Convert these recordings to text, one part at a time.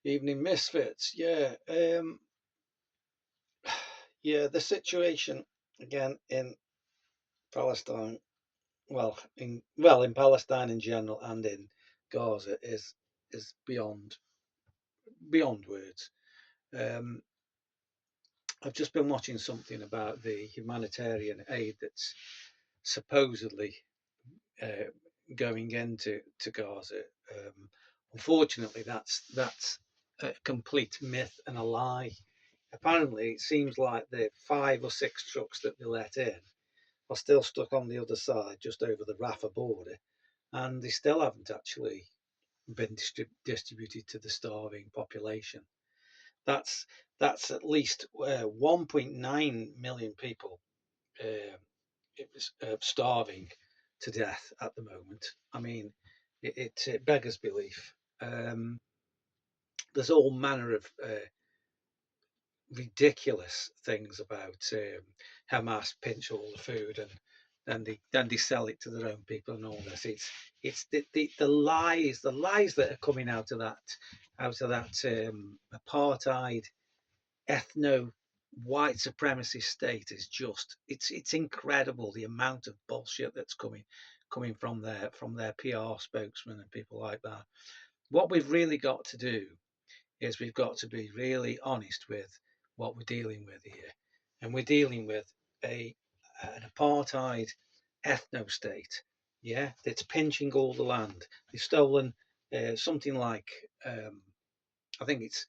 Evening misfits. Yeah, the situation again in Palestine, in Palestine in general and in Gaza is beyond words. Um, I've just been watching something about the humanitarian aid that's supposedly uh, going into Gaza. Um, Unfortunately, that's a complete myth and a lie. Apparently, it seems like the 5 or 6 trucks that they let in are still stuck on the other side, just over the Rafah border, and they still haven't actually been distributed to the starving population. That's that's at least 1.9 million people uh, starving to death at the moment. I mean, it beggars belief. Um, there's all manner of ridiculous things about Hamas pinch all the food and then they sell it to their own people and all this. It's the lies that are coming out of that apartheid ethno white supremacy state is just it's incredible the amount of bullshit that's coming from their PR spokesman and people like that. What we've really got to do is we've got to be really honest with what we're dealing with here. And we're dealing with a an apartheid ethno state, yeah, that's pinching all the land. They've stolen something like, I think it's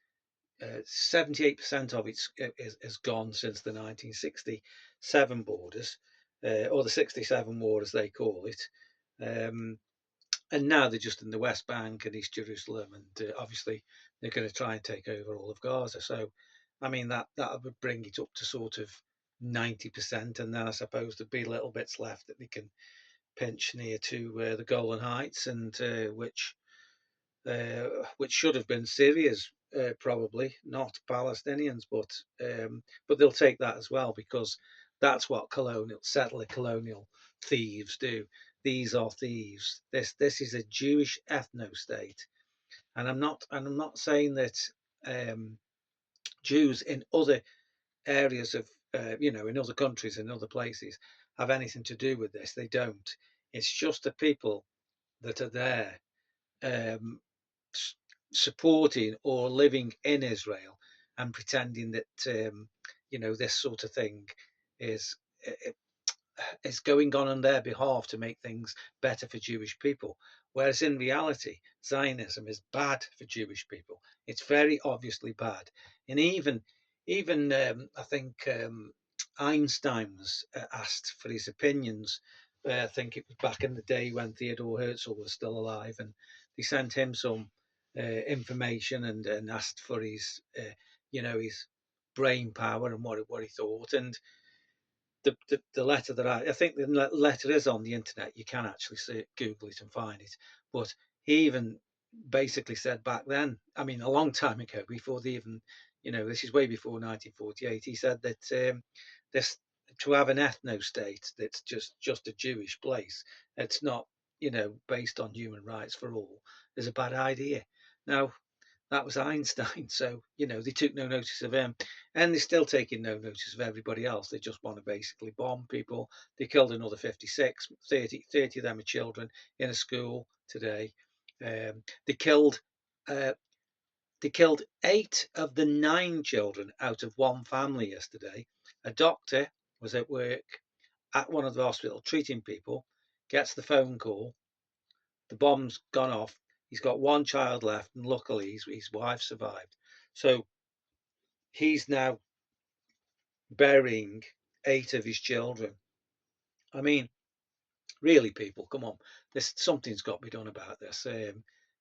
78% of it is gone since the 1967 borders, or the 67 war as they call it. Um, and now they're just in the West Bank and East Jerusalem, and obviously they're going to try and take over all of Gaza. So, I mean that would bring it up to sort of 90%, and then I suppose there'd be little bits left that they can pinch near to the Golan Heights, and which should have been Syria's, probably not Palestinians, but they'll take that as well because that's what colonial thieves do. These are thieves. This is a Jewish ethno state, and I'm not saying that um, Jews in other areas of in other countries and other places have anything to do with this. They don't. It's just the people that are there, um, supporting or living in Israel and pretending that this sort of thing is is going on their behalf to make things better for Jewish people. Whereas in reality, Zionism is bad for Jewish people. It's very obviously bad, and even I think Einstein was asked for his opinions. I think it was back in the day when Theodore Herzl was still alive, and they sent him some information and asked for his brain power and what he thought. And the letter that I think the letter is on the internet. You can actually see it, Google it and find it. But he even basically said back then, I mean, a long time ago, before they even, this is way before 1948. He said that this to have an ethno state that's just a Jewish place, it's not based on human rights for all, is a bad idea. Now that was Einstein. So, they took no notice of him. And they're still taking no notice of everybody else. They just want to basically bomb people. They killed another 56, 30 of them are children in a school today. They killed uh, they killed 8 of the 9 children out of one family yesterday. A doctor was at work at one of the hospital treating people, gets the phone call, the bomb's gone off. He's got one child left, and luckily his wife survived. So he's now burying 8 of his children. I mean, really, people, come on. Something's got to be done about this.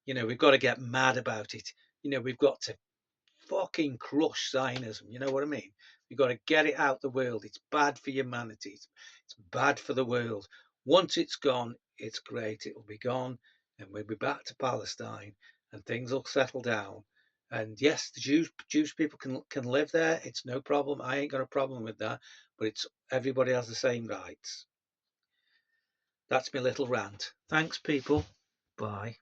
We've got to get mad about it. We've got to fucking crush Zionism. You know what I mean? We've got to get it out the world. It's bad for humanity. It's bad for the world. Once it's gone, it's great. It'll be gone, and we'll be back to Palestine, and things will settle down. And yes, the Jewish people can live there. It's no problem. I ain't got a problem with that. But it's everybody has the same rights. That's my little rant. Thanks, people. Bye.